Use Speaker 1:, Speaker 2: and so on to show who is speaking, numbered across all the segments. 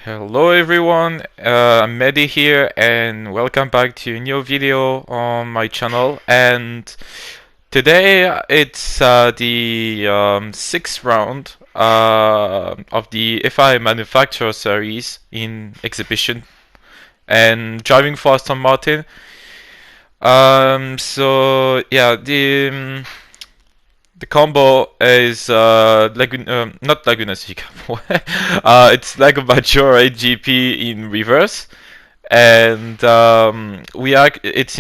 Speaker 1: Hello everyone, I'm Mehdi here and welcome back to a new video on my channel. And today it's the sixth round of the FIA Manufacturer series in exhibition and driving for Aston Martin. So yeah, the combo is not Laguna Seca. It's Lego Maggiore GP in reverse, and it's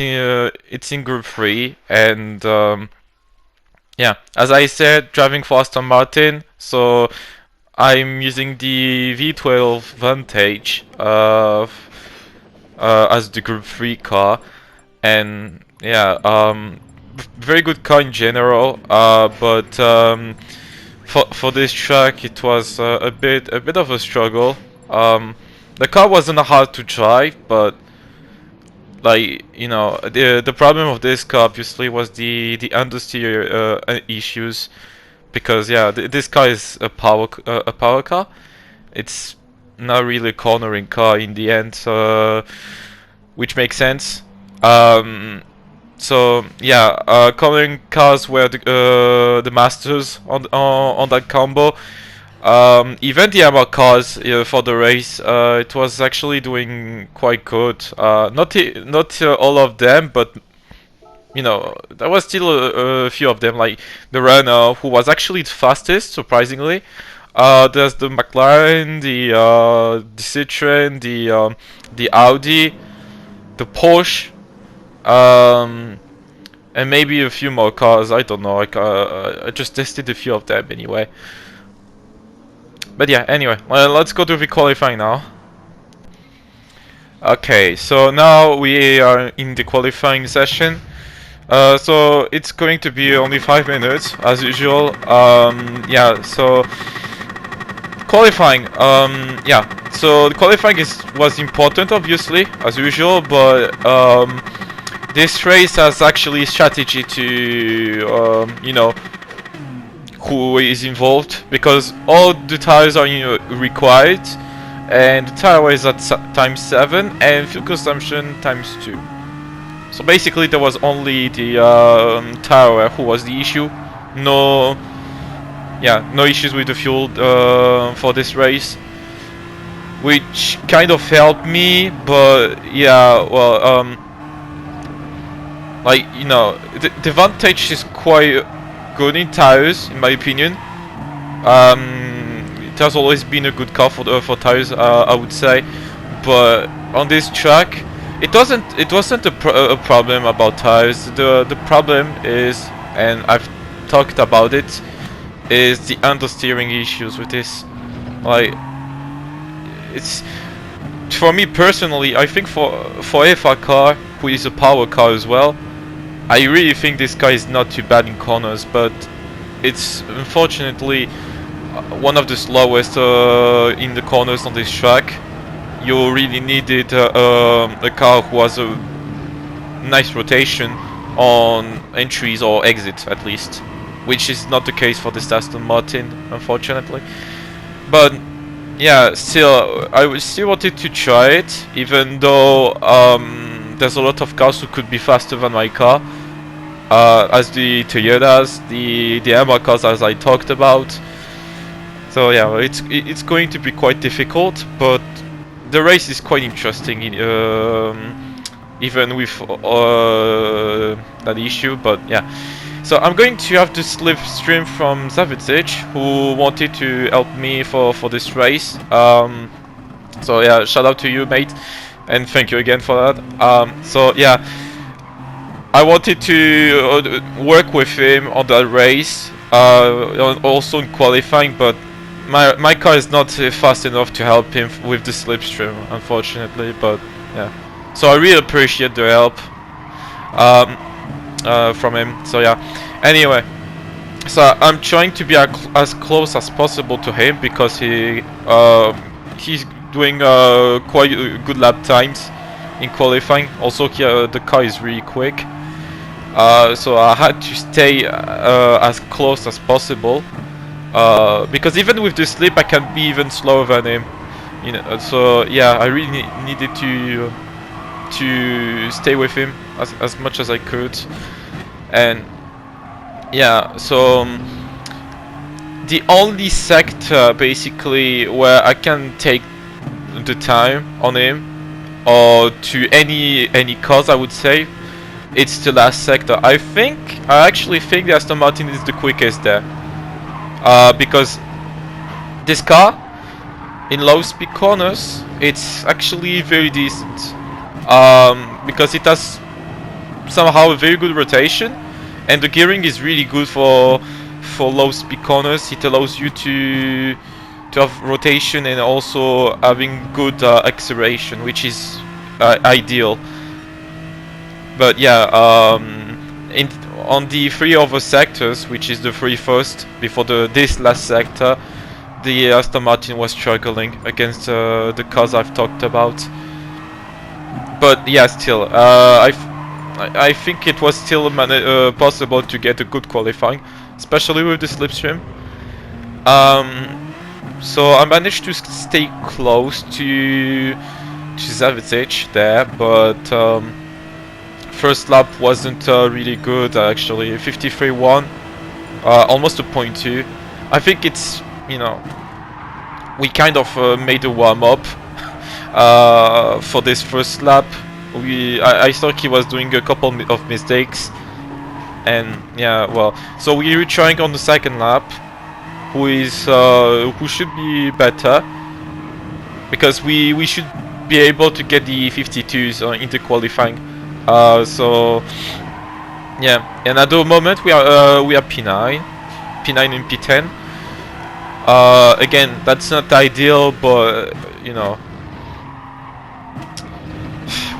Speaker 1: in Group 3, and yeah, as I said, driving for Aston Martin. So I'm using the V12 Vantage as the Group 3 car, and yeah, very good car in general, but for this track it was a bit of a struggle. The car wasn't hard to drive, but like the problem of this car obviously was the understeer issues, because yeah, this car is a power car. It's not really a cornering car in the end, which makes sense. So yeah, cornering cars were the masters on that combo. Even the Yamaha cars for the race, it was actually doing quite good. Not all of them, but there was still a few of them, like the Renault, who was actually the fastest, surprisingly. There's the McLaren, the Citroen, the Audi, the Porsche. And maybe a few more cars. I don't know. I just tested a few of them anyway. But yeah, anyway, let's go to the qualifying now. Okay, so now we are in the qualifying session. So it's going to be only 5 minutes as usual. Yeah, so qualifying. Yeah, so the qualifying was important, obviously, as usual, but this race has actually strategy to who is involved, because all the tires are required, and the tire weight is at times 7 and fuel consumption times 2. So basically there was only the tire wear who was the issue. No issues with the fuel for this race, which kind of helped me. But yeah, well, like the Vantage is quite good in tires, in my opinion. It has always been a good car for tires, I would say. But on this track, it wasn't a problem about tires. The problem is, and I've talked about it, is the understeering issues with this. Like, it's, for me personally, I think for a car who is a power car as well, I really think this car is not too bad in corners, but it's unfortunately one of the slowest in the corners on this track. You really needed a car who has a nice rotation on entries or exits, at least, which is not the case for this Aston Martin, unfortunately. But yeah, still, I still wanted to try it, even though there's a lot of cars who could be faster than my car, as the Toyotas, the Yamaha cars, as I talked about. So yeah, it's going to be quite difficult, but the race is quite interesting, even with that issue. But yeah, so I'm going to have the slipstream from Zavitic, who wanted to help me for this race. So yeah, shout out to you, mate, and thank you again for that. So yeah, I wanted to work with him on that race, also in qualifying, but my car is not fast enough to help him with the slipstream, unfortunately. But yeah, so I really appreciate the help from him. So yeah, anyway, so I'm trying to be as close as possible to him, because he's doing quite good lap times in qualifying. Also, the car is really quick, so I had to stay as close as possible. Because even with the slip I can be even slower than him. You know, so yeah, I really needed to stay with him as much as I could, and yeah, so the only sector basically where I can take the time on him, or to any cause, I would say, it's the last sector. I actually think the Aston Martin is the quickest there, because this car in low speed corners, it's actually very decent, because it has somehow a very good rotation, and the gearing is really good for low speed corners. It allows you to have rotation and also having good acceleration, which is ideal. But yeah, on the three other sectors, which is the three first before this last sector, the Aston Martin was struggling against the cars I've talked about. But yeah, still, I think it was still possible to get a good qualifying, especially with the slipstream. So I managed to stay close to Zavitic there, but first lap wasn't really good actually. 53.1, almost a 0.2. I think it's, you know, we kind of made a warm up for this first lap. I thought he was doing a couple of mistakes, and yeah, well, so we were trying on the second lap, who should be better, because we should be able to get the 52s into qualifying. So yeah, and at the moment we are P9 and P10. Again, that's not ideal, but you know,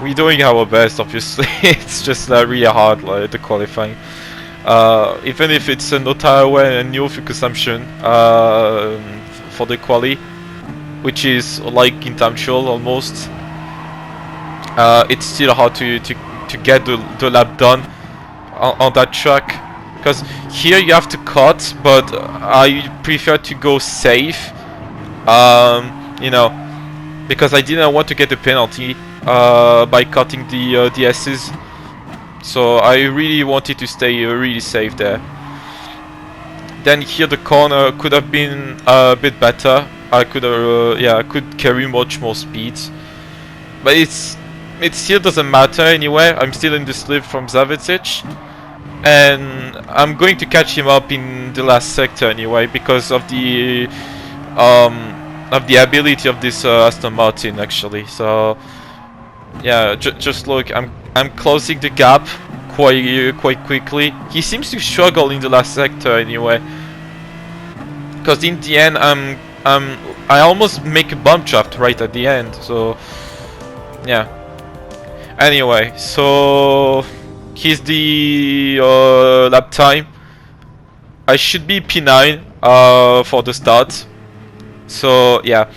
Speaker 1: we're doing our best. Obviously, it's just really hard, like the qualifying. Even if it's no tire wear and new fuel consumption for the quali, which is like in time trial almost, it's still hard to get the lap done on that track, because here you have to cut, but I prefer to go safe, you know, because I didn't want to get a penalty by cutting the S's. So I really wanted to stay really safe there. Then here the corner could have been a bit better. I could I could carry much more speed, but it still doesn't matter anyway. I'm still in the slip from Zavitic, and I'm going to catch him up in the last sector anyway, because of the ability of this Aston Martin actually. So yeah, just look, I'm closing the gap quite quickly. He seems to struggle in the last sector anyway, because in the end I almost make a bump draft right at the end. So yeah. Anyway, so here's the lap time. I should be P9 for the start. So yeah,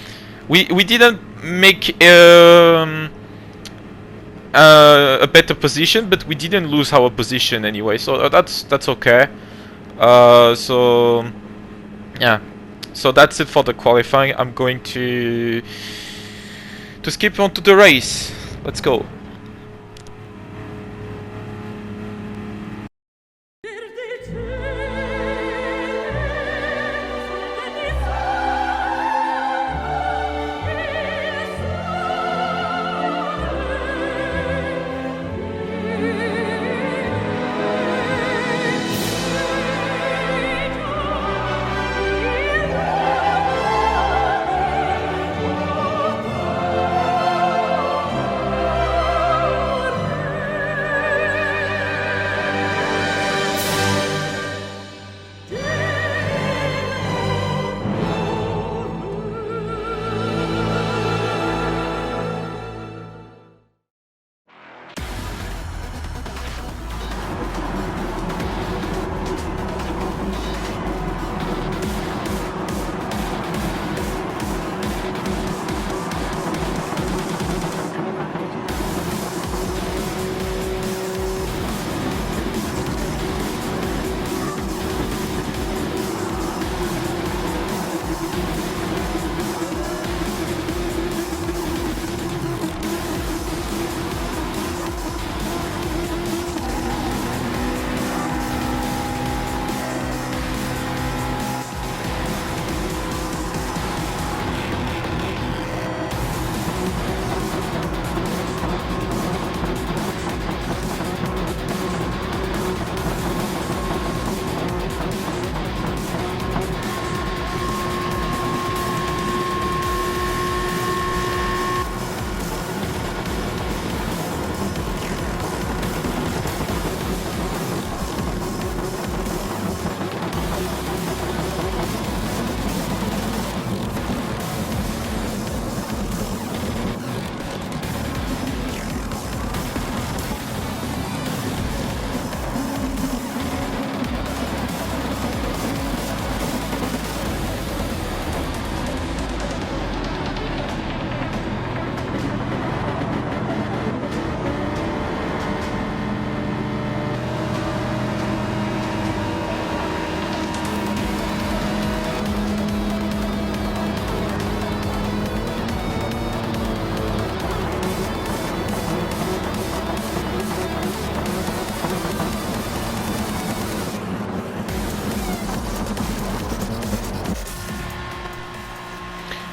Speaker 1: we didn't make a better position, but we didn't lose our position anyway, so that's okay. So yeah, so that's it for the qualifying. I'm going to skip on to the race. Let's go.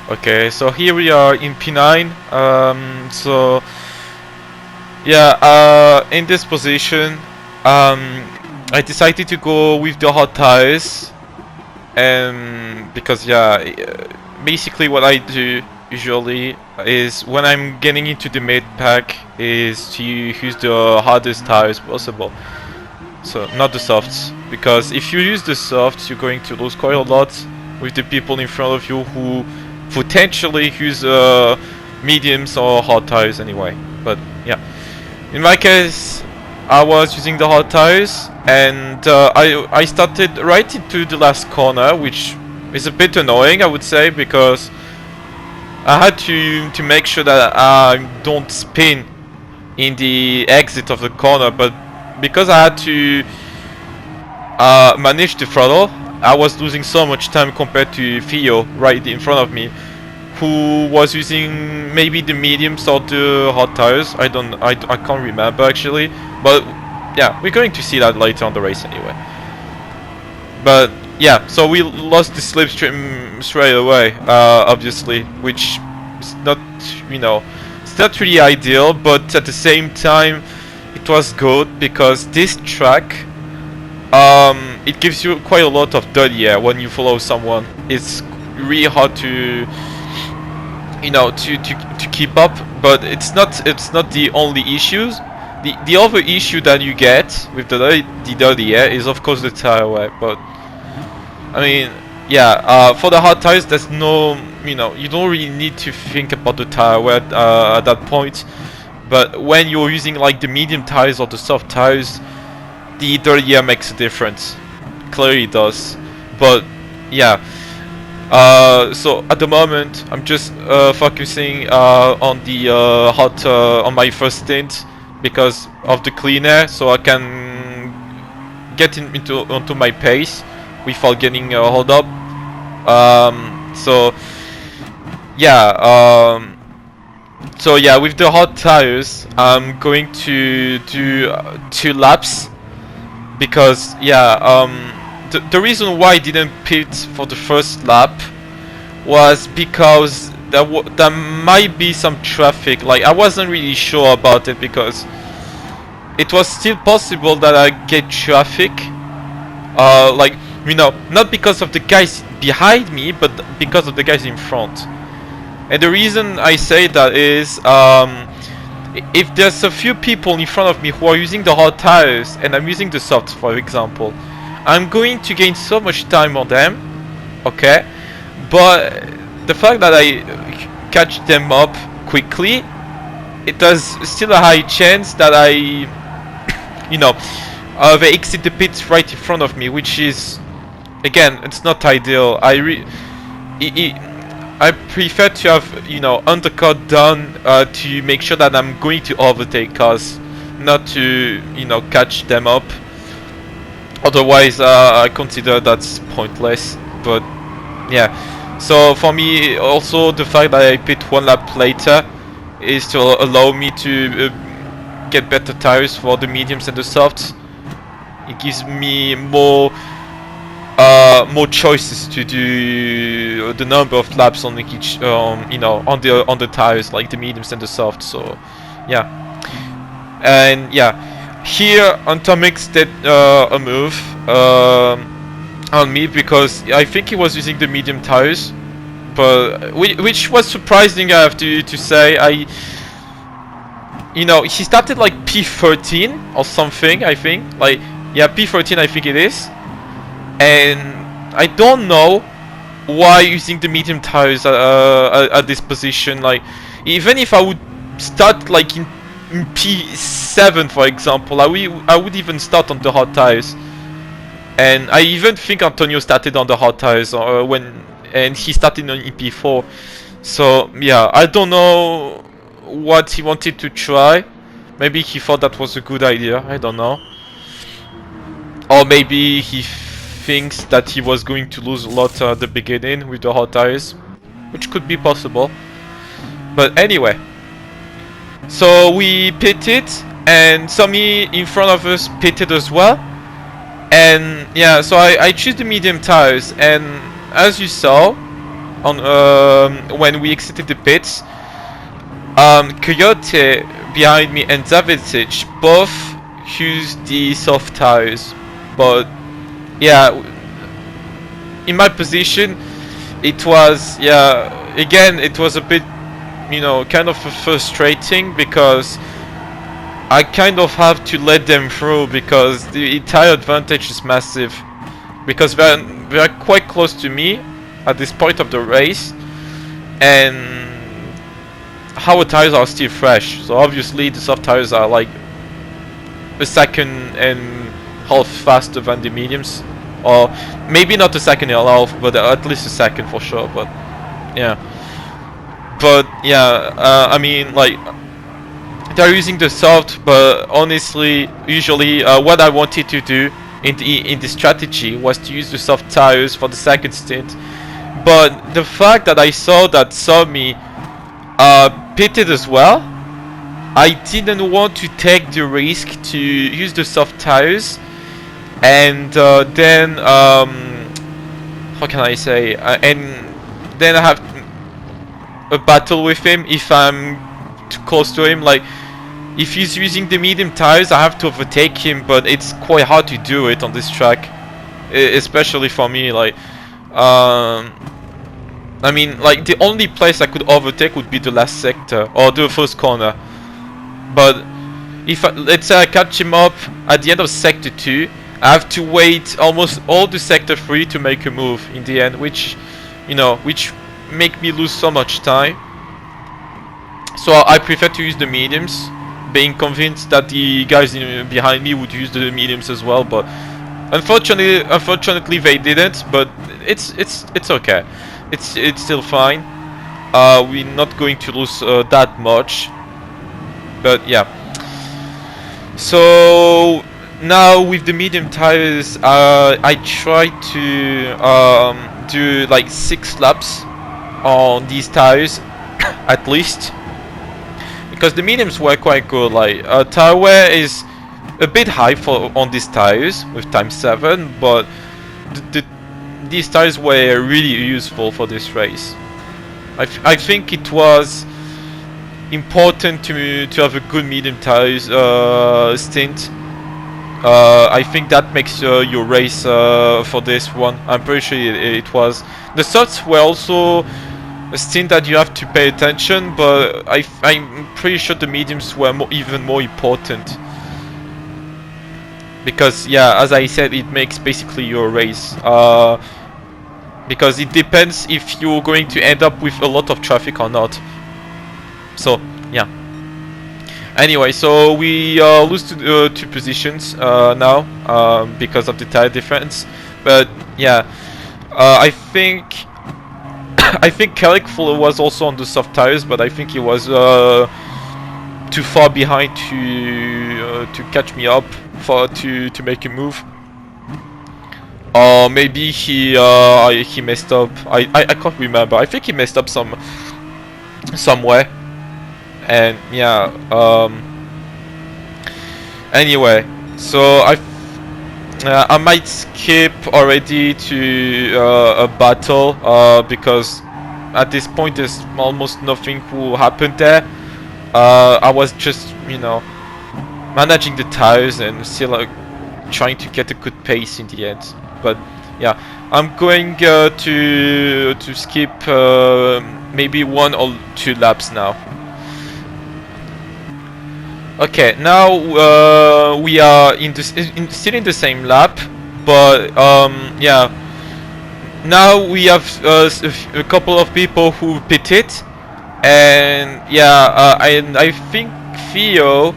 Speaker 1: Okay, so here we are in P9. So yeah, in this position, I decided to go with the hot tires, and because basically what I do usually is when I'm getting into the mid pack is to use the hardest tires possible. So not the softs, because if you use the softs, you're going to lose quite a lot with the people in front of you who potentially use mediums or hard tires anyway. But yeah, in my case, I was using the hard tires, and I started right into the last corner, which is a bit annoying, I would say, because I had to make sure that I don't spin in the exit of the corner, but because I had to manage the throttle, I was losing so much time compared to Theo right in front of me, who was using maybe the mediums or the hot tires. I can't remember actually, but yeah, we're going to see that later on the race anyway. But yeah, so we lost the slipstream straight away, obviously, which is not, it's not really ideal, but at the same time, it was good because this track, it gives you quite a lot of dirty air when you follow someone. It's really hard to, to keep up, but it's not the only issues. The other issue that you get with the dirty air is of course the tire wear, but I mean, yeah, for the hard tires, there's no, you don't really need to think about the tire wear at that point. But when you're using like the medium tires or the soft tires, the dirty air makes a difference. Clearly it does. But yeah, so at the moment I'm just focusing on the on my first stint because of the clean air, so I can get onto my pace without getting hold up. So yeah. So yeah, with the hot tires, I'm going to do 2 laps because the reason why I didn't pit for the first lap was because there might be some traffic. Like I wasn't really sure about it because it was still possible that I get traffic. Like not because of the guys behind me, but because of the guys in front. And the reason I say that is, if there's a few people in front of me who are using the hard tires and I'm using the softs, for example, I'm going to gain so much time on them, okay? But the fact that I catch them up quickly, it does still a high chance that they exit the pits right in front of me, which is, again, it's not ideal. I prefer to have, undercut done to make sure that I'm going to overtake cars, not to, catch them up. Otherwise, I consider that's pointless. But yeah, so for me, also the fact that I pit 1 lap later is to allow me to get better tires for the mediums and the softs. It gives me more choices to do the number of laps on each, on the tires, like the mediums and the softs. So, yeah, and yeah, here Antomix did a move on me because I think he was using the medium tires, but which was surprising. I have to say, he started like P13 or something. I think, like, yeah, P13. I think it is. And I don't know why using the medium tires at this position. Like, even if I would start like in P7, for example, I would even start on the hot tires. And I even think Antonio started on the hot tires and he started on P4. So yeah, I don't know what he wanted to try. Maybe he thought that was a good idea. I don't know. Or maybe he thinks that he was going to lose a lot at the beginning with the hot tires, which could be possible. But anyway, so we pitted, and Sami in front of us pitted as well. And yeah, so I choose the medium tires, and as you saw, on when we exited the pits, Coyote behind me and Davidsic both used the soft tires, but yeah, in my position, it was, yeah, again, it was a bit, you know, kind of frustrating because I kind of have to let them through because the tire advantage is massive, because they're quite close to me at this point of the race, and our tires are still fresh, so obviously the soft tires are like a second and half faster than the mediums, or maybe not a second and a half, but at least a second for sure. But yeah, I mean, like, they're using the soft, but honestly, usually what I wanted to do in the strategy was to use the soft tires for the second stint, but the fact that I saw that Somi pitted as well, I didn't want to take the risk to use the soft tires, and then how can I say, and then I have a battle with him if I'm too close to him. Like, if he's using the medium tires, I have to overtake him, but it's quite hard to do it on this track, especially for me. Like, I mean, like, the only place I could overtake would be the last sector or the first corner. But if let's say I catch him up at the end of sector 2, I have to wait almost all the sector 3 to make a move in the end, which, you know, which make me lose so much time. So I prefer to use the mediums, being convinced that the guys behind me would use the mediums as well. But unfortunately they didn't. But it's okay. It's still fine. We're not going to lose that much. But yeah. So now with the medium tires, I try to do like 6 laps on these tires at least, because the mediums were quite good. Like, tire wear is a bit high on these tires with times 7, but these tires were really useful for this race. I think it was important to have a good medium tires stint. I think that makes your race for this one. I'm pretty sure it was. The softs were also a stint that you have to pay attention, but I'm pretty sure the mediums were even more important. Because, yeah, as I said, it makes basically your race. Because it depends if you're going to end up with a lot of traffic or not. So, yeah. Anyway, so we lose 2 positions now because of the tire difference. But yeah, I think Kellic was also on the soft tires, but I think he was too far behind to catch me up to make a move. Or maybe he messed up. I can't remember. I think he messed up somewhere. And yeah, anyway, so I might skip already to a battle because at this point there's almost nothing will happen there. I was just, you know, managing the tires and still trying to get a good pace in the end. But yeah, I'm going to skip maybe 1 or 2 laps now. Okay, now we are still in the same lap, but yeah, now we have a couple of people who pitted, and yeah, I think Theo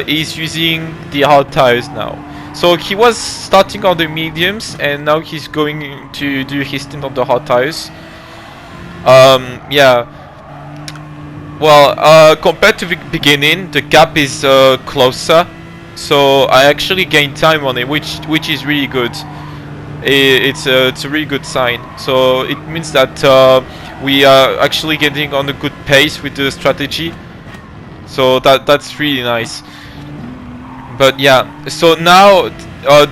Speaker 1: is using the hard tires now. So he was starting on the mediums, and now he's going to do his stint on the hard tires. Yeah. Well, compared to the beginning, the gap is closer, so I actually gained time on it, which is really good. It's a really good sign. So it means that we are actually getting on a good pace with the strategy. So that's really nice. But yeah, so now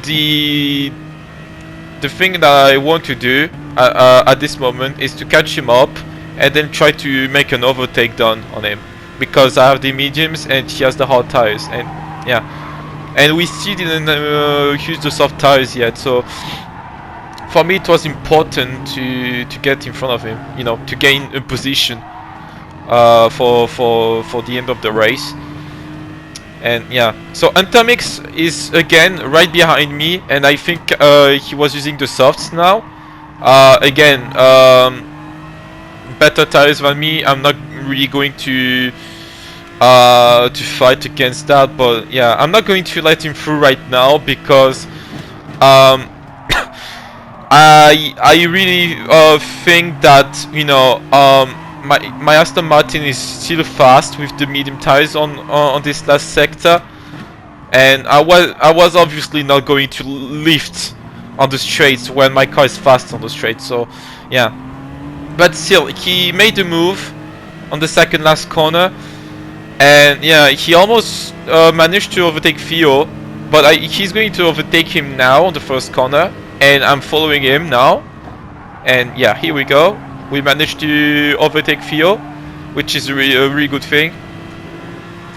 Speaker 1: the thing that I want to do at this moment is to catch him up and then try to make an overtake done on him, because I have the mediums and he has the hard tires, and yeah, and we still didn't use the soft tires yet. So for me it was important to get in front of him, you know, to gain a position for the end of the race. And yeah, so Antamix is again right behind me, and I think he was using the softs now. Again, better tires than me. I'm not really going to fight against that, but yeah, I'm not going to let him through right now, because I really think that, you know, my Aston Martin is still fast with the medium tires on this last sector, and I was obviously not going to lift on the straights when my car is fast on the straight. So yeah, but still he made the move on the second last corner, and yeah, he almost managed to overtake Theo, but he's going to overtake him now on the first corner, and I'm following him now. And yeah, here we go. We managed to overtake Theo, which is a really good thing.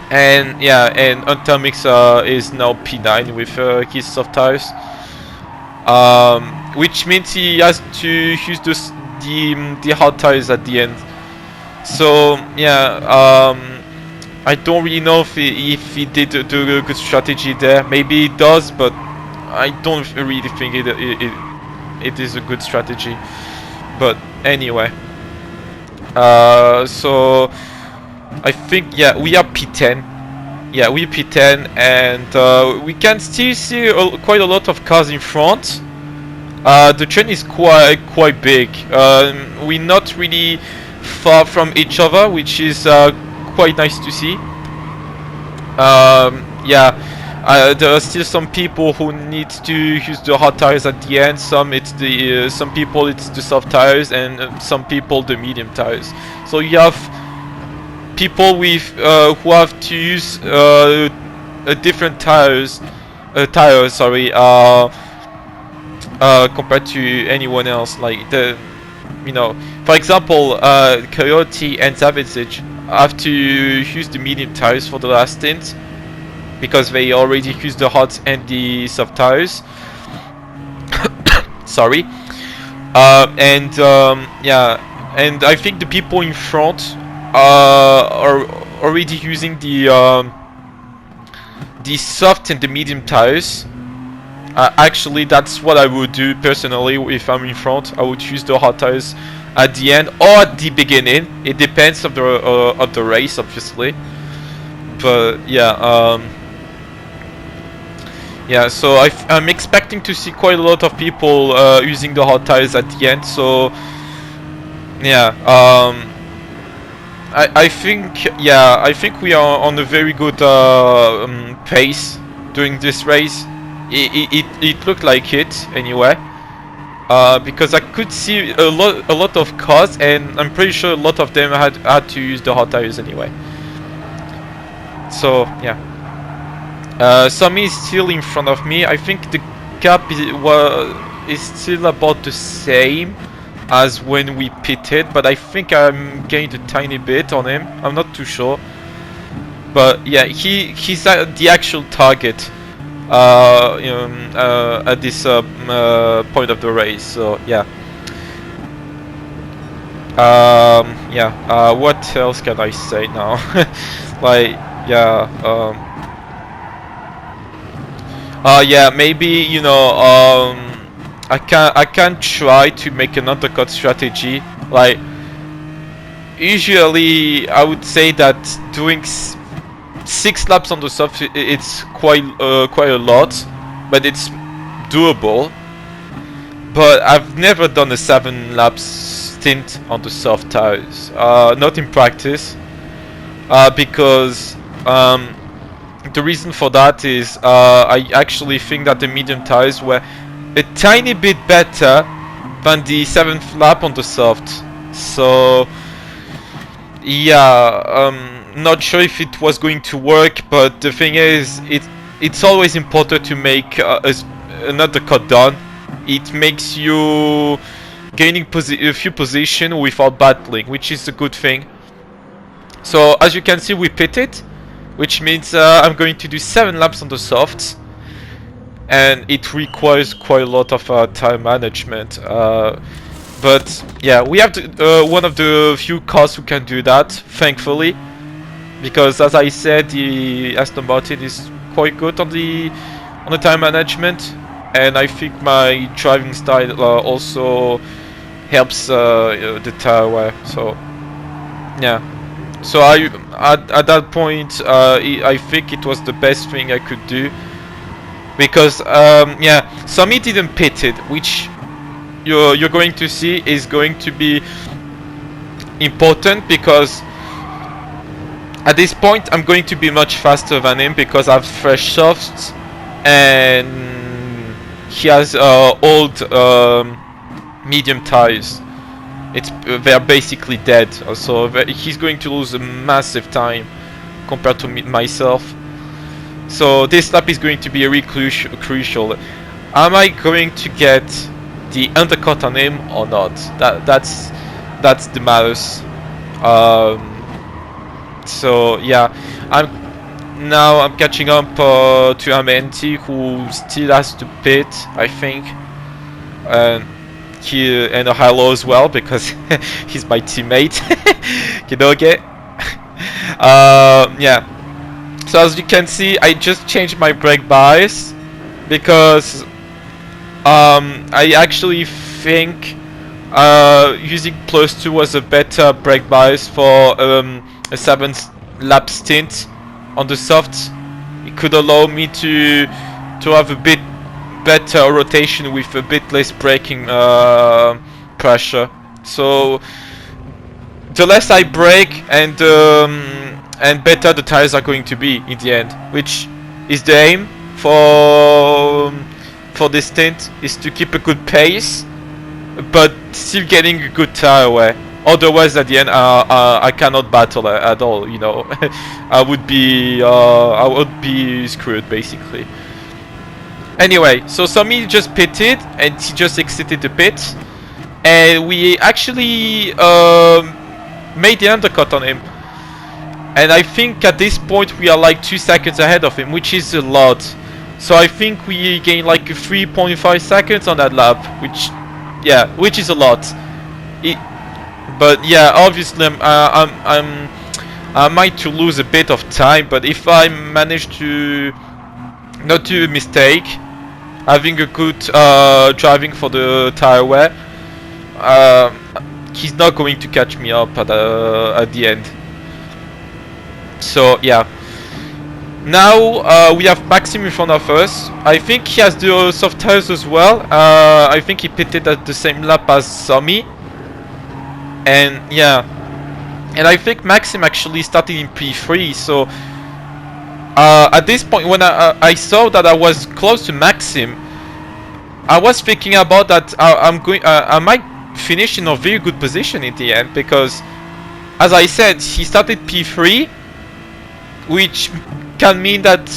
Speaker 1: And yeah, and Antamix is now P9 with his soft tires, which means he has to use the hard tires at the end. So yeah, I don't really know if he did do a good strategy there. Maybe he does, but I don't really think it is a good strategy. But anyway, so I think, yeah, we are P10. Yeah, we P10, and we can still see quite a lot of cars in front. The train is quite big. We're not really far from each other, which is quite nice to see. Yeah. There are still some people who need to use the hard tires at the end. Some people it's the soft tires, and some people the medium tires. So you have people with who have to use different tires, sorry, compared to anyone else. Like you know, for example, Coyote and Savage have to use the medium tires for the last stint, because they already used the hot and the soft tires. Sorry. Yeah, and I think the people in front are already using the soft and the medium tires. Actually, that's what I would do personally if I'm in front. I would use the hot tires at the end or at the beginning. It depends of the race, obviously. But yeah. Yeah, so I'm expecting to see quite a lot of people using the hot tires at the end. So yeah, I think we are on a very good pace during this race. It looked like it anyway, because I could see a lot of cars, and I'm pretty sure a lot of them had to use the hot tires anyway. So yeah. Sammy is still in front of me. I think the gap is still about the same as when we pitted, but I think I'm gained a tiny bit on him. I'm not too sure, but yeah, he's at the actual target at this point of the race. So yeah. Yeah. What else can I say now? Like, yeah. Yeah, maybe, you know, I can try to make an undercut strategy. Like, usually I would say that doing 6 laps on the soft, it's quite a lot, but it's doable. But I've never done a 7 laps stint on the soft tires, not in practice, because the reason for that is I actually think that the medium tires were a tiny bit better than the 7th lap on the soft. So yeah, not sure if it was going to work, but the thing is, it's always important to make another cut done. It makes you gaining a few position without battling, which is a good thing. So as you can see, we pitted, which means I'm going to do 7 laps on the softs, and it requires quite a lot of time management. But yeah, we have one of the few cars who can do that, thankfully, because as I said, the Aston Martin is quite good on the time management, and I think my driving style also helps the tire wear. So yeah, so at that point I think it was the best thing I could do, because yeah, Sami didn't pit it, which you're going to see is going to be important, because at this point I'm going to be much faster than him, because I have fresh softs and he has old medium tires. They're basically dead, so he's going to lose a massive time compared to myself. So this lap is going to be really crucial. Am I going to get the undercut on him or not? That's the matters. So yeah, I'm catching up to Amenti, who still has to pit, I think, and Hilo as well, because he's my teammate. Kinoge. Yeah. So as you can see, I just changed my brake bias, because I actually think using +2 was a better brake bias for a 7 lap stint on the softs. It could allow me to have a bit better rotation with a bit less braking pressure. So the less I brake, and better the tires are going to be in the end, which is the aim for this stint, is to keep a good pace but still getting a good tire wear. Otherwise at the end I cannot battle at all, you know. I would be screwed basically. Anyway, so Sami just pitted and he just exited the pit, and we actually made the undercut on him, and I think at this point we are like 2 seconds ahead of him, which is a lot. So I think we gained like 3.5 seconds on that lap, which is a lot. But yeah, obviously I might to lose a bit of time, but if I manage to not do a mistake, having a good driving for the tire wear, he's not going to catch me up at the end. So yeah, now we have Maxim in front of us. I think he has the soft tires as well. I think he pitted at the same lap as Sami, and yeah, and I think Maxim actually started in P3. So at this point, when I saw that I was close to Maxim, I was thinking about that I might finish in a very good position in the end, because as I said, he started P3, which can mean that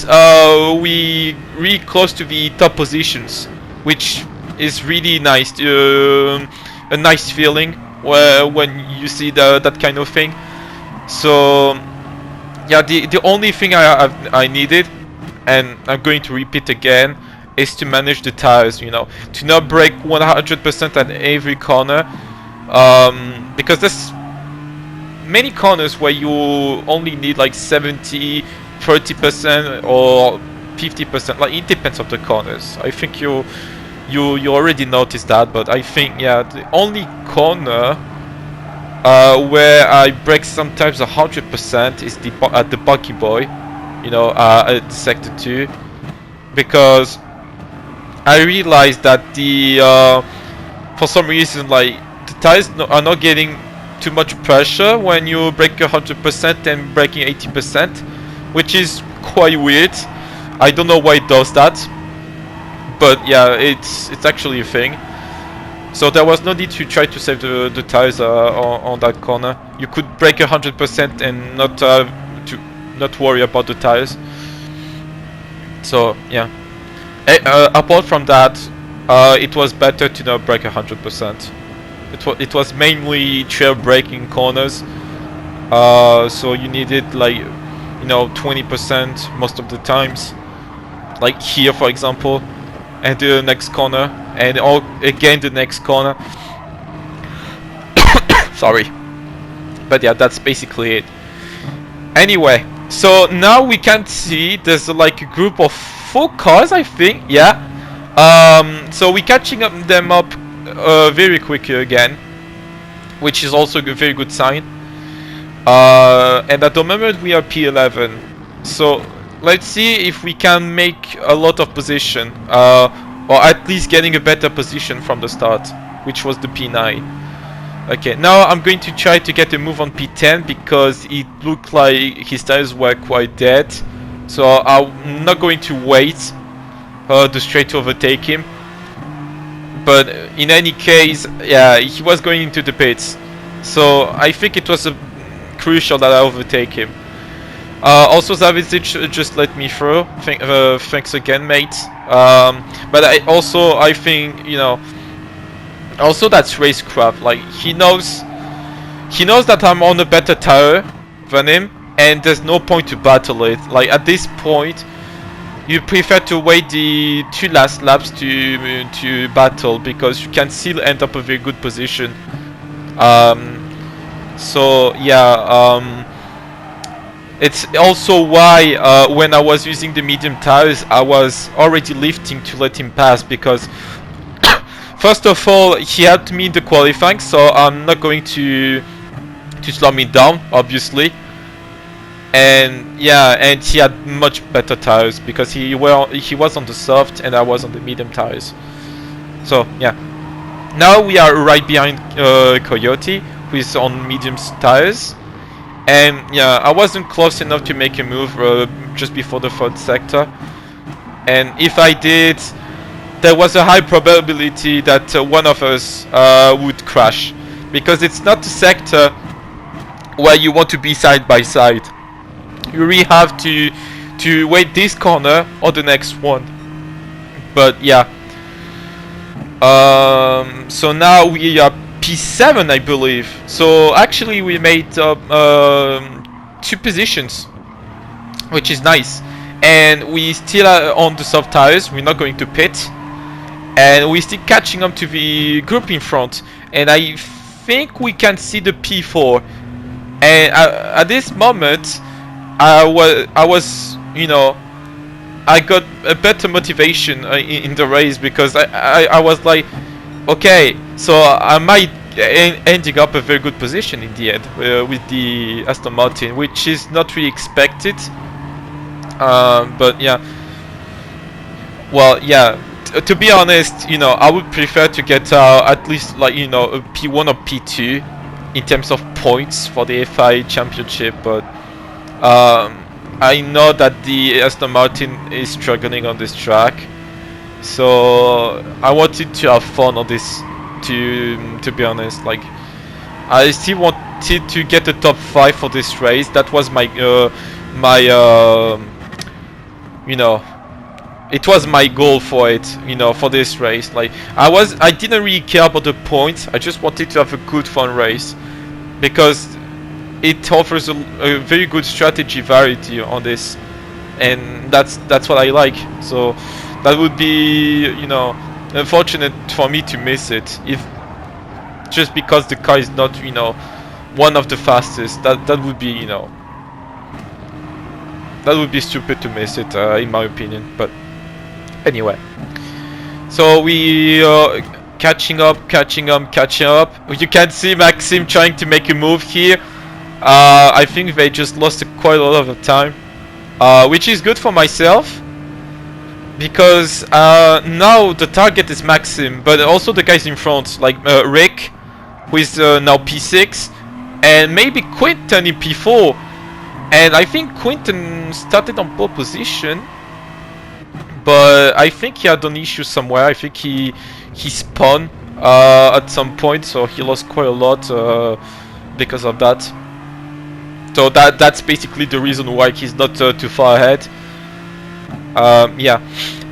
Speaker 1: we really close to the top positions, which is really nice, a nice feeling when you see that kind of thing. So yeah, the only thing I needed, and I'm going to repeat again, is to manage the tires, you know, to not brake 100% at every corner, because there's many corners where you only need like 70, 30% or 50%, like it depends on the corners. I think you already noticed that, but I think yeah, the only corner where I brake sometimes 100% is at the Bucky Boy, you know, at sector 2, because I realized that for some reason, like, the tires are not getting too much pressure when you brake 100% and braking 80%, which is quite weird. I don't know why it does that, but yeah, it's actually a thing. So there was no need to try to save the tires on that corner. You could brake 100% and not worry about the tires. So yeah. Apart from that, it was better to not brake 100%. It was mainly trail braking corners. So you needed like 20% most of the times, like here for example, and the next corner, and again the next corner. Sorry, but yeah, that's basically it. Anyway, so now we can see there's like a group of 4 cars, I think. Yeah. So we're catching them up very quickly again, which is also a very good sign. And at the moment we are P11, so let's see if we can make a lot of position, or at least getting a better position from the start, which was the P9. Okay, now I'm going to try to get a move on P10 because it looked like his tires were quite dead, so I'm not going to wait the straight to overtake him. But in any case, yeah, he was going into the pits, so I think it was crucial that I overtake him. Also, Zavicic just let me through. Thanks again, mate. But I think also that's racecraft. Like he knows that I'm on a better tire than him, and there's no point to battle it. Like at this point, you prefer to wait the 2 last laps to battle, because you can still end up a very good position. So yeah, it's also why when I was using the medium tires, I was already lifting to let him pass, because first of all, he helped me in the qualifying, so I'm not going to slow me down, obviously. And yeah, and he had much better tires because he was on the soft and I was on the medium tires. So yeah, now we are right behind Coyote, who is on medium tires. And yeah, I wasn't close enough to make a move just before the 3rd sector. And if I did, there was a high probability that one of us would crash, because it's not a sector where you want to be side by side. You really have to wait this corner or the next one. But yeah, so now we are P7, I believe. So actually we made 2 positions, which is nice. And we still are on the soft tires. We're not going to pit, and we're still catching up to the group in front. And I think we can see the P4. And at this moment, I was I got a better motivation in the race, because I was like, okay, so I might ending up a very good position in the end with the Aston Martin, which is not really expected. But yeah, well, yeah, to be honest, I would prefer to get at least like a P1 or P2 in terms of points for the FIA Championship, but I know that the Aston Martin is struggling on this track, so I wanted to have fun on this. To be honest, like I still wanted to get the top 5 for this race. That was my it was my goal for it, for this race. Like I didn't really care about the points. I just wanted to have a good fun race, because it offers a very good strategy variety on this, and that's what I like. So that would be unfortunate for me to miss it, if just because the car is not one of the fastest. That would be that would be stupid to miss it, in my opinion. But anyway, so we catching up. You can see Maxim trying to make a move here. I think they just lost quite a lot of time, which is good for myself, because now the target is Maxim, but also the guys in front, like Rick, who is now P6, and maybe Quinton in P4. And I think Quinton started on pole position, but I think he had an issue somewhere. I think he spun at some point, so he lost quite a lot because of that. So that's basically the reason why he's not too far ahead. Yeah.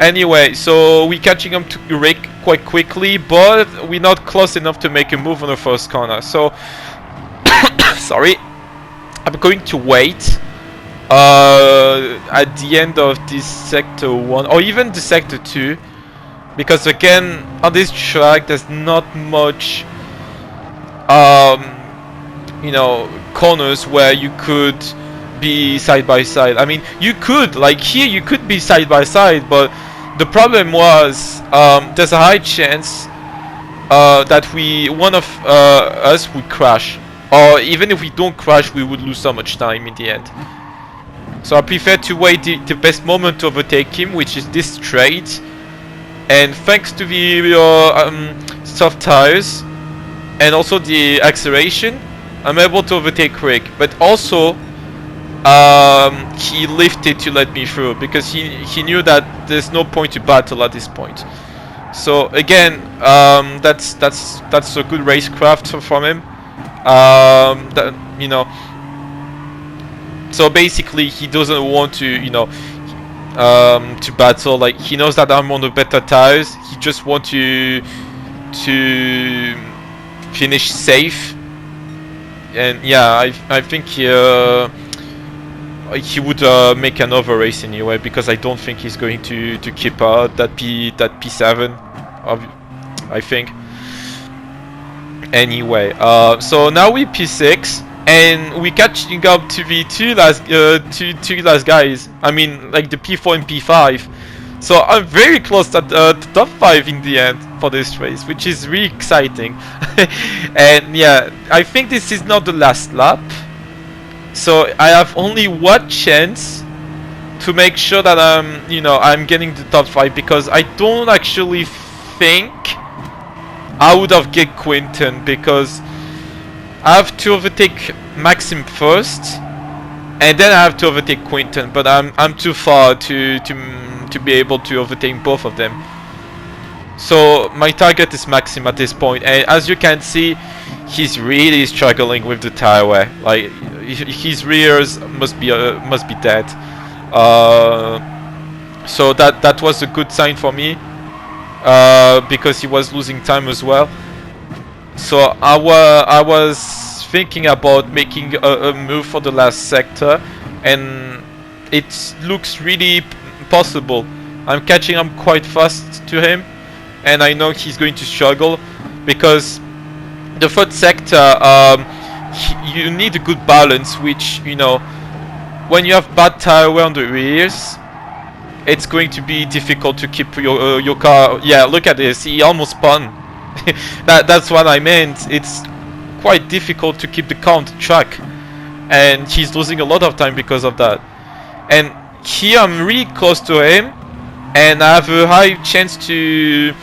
Speaker 1: Anyway, so we're catching up to Rick quite quickly, but we're not close enough to make a move on the first corner. So, sorry, I'm going to wait at the end of this sector 1 or even the sector 2, because again on this track there's not much you know, corners where you could be side by side. I mean, you could, like here you could be side by side, but the problem was there's a high chance that one of us would crash, or even if we don't crash we would lose so much time in the end. So I prefer to wait the best moment to overtake him, which is this straight, and thanks to the soft tires and also the acceleration, I'm able to overtake Rick. But also he lifted to let me through because he knew that there's no point to battle at this point. So again, that's a good racecraft from him. That, you know, so basically he doesn't want to, you know, to battle. Like, he knows that I'm on the better tires. He just wants to finish safe. And yeah, I think he would make another race anyway, because I don't think he's going to keep that P7, I think. Anyway, so now we P6. And we catching up to the two last guys. I mean, like the P4 and P5. So I'm very close at the top 5 in the end for this race, which is really exciting. And yeah, I think this is not the last lap. So I have only one chance to make sure that I'm getting the top 5, because I don't actually think I would have get Quinton, because I have to overtake Maxim first, and then I have to overtake Quinton. But I'm too far to be able to overtake both of them. So my target is Maxim at this point, and as you can see, he's really struggling with the tire wear. Like, his rears must be dead. So that was a good sign for me, because he was losing time as well. So I was thinking about making a move for the last sector, and it looks really possible. I'm catching up quite fast to him, and I know he's going to struggle, because the third sector, you need a good balance, which, you know, when you have bad tire wear on the rears, it's going to be difficult to keep your car. Yeah, look at this, he almost spun. That's what I meant. It's quite difficult to keep the car on the track, and he's losing a lot of time because of that. And here I'm really close to him, and I have a high chance to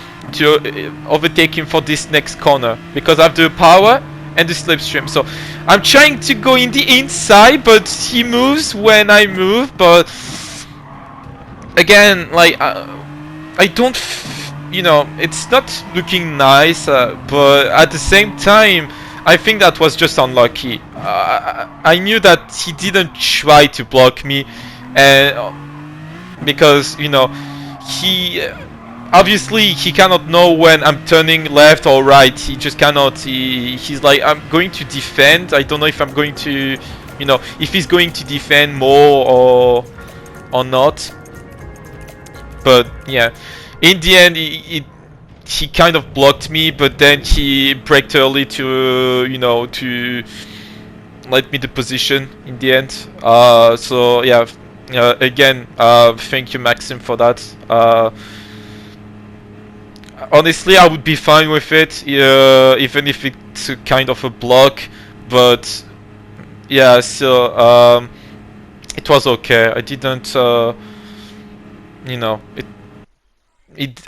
Speaker 1: overtake him for this next corner, because I have the power and the slipstream. So I'm trying to go in the inside, but he moves when I move. But again, like, I don't, you know, it's not looking nice, but at the same time, I think that was just unlucky. I knew that he didn't try to block me, because, you know, he obviously he cannot know when I'm turning left or right. He just cannot. He's like, I'm going to defend. I don't know if I'm going to, you know, if he's going to defend more or not. But yeah, in the end, he kind of blocked me, but then he braked early to, you know, to let me the position in the end. So yeah, again, thank you, Maxim, for that. Honestly, I would be fine with it, even if it's a kind of a block. But yeah, so it was okay. I didn't, you know,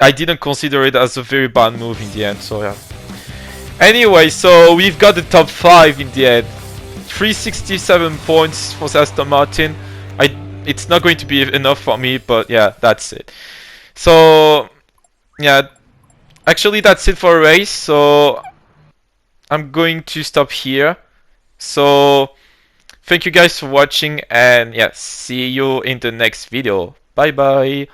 Speaker 1: I didn't consider it as a very bad move in the end. So yeah. Anyway, so we've got the top 5 in the end. 367 points for Aston Martin. It's not going to be enough for me, but yeah, that's it. So yeah, actually that's it for a race. So I'm going to stop here. So thank you guys for watching, and yeah, see you in the next video. Bye bye.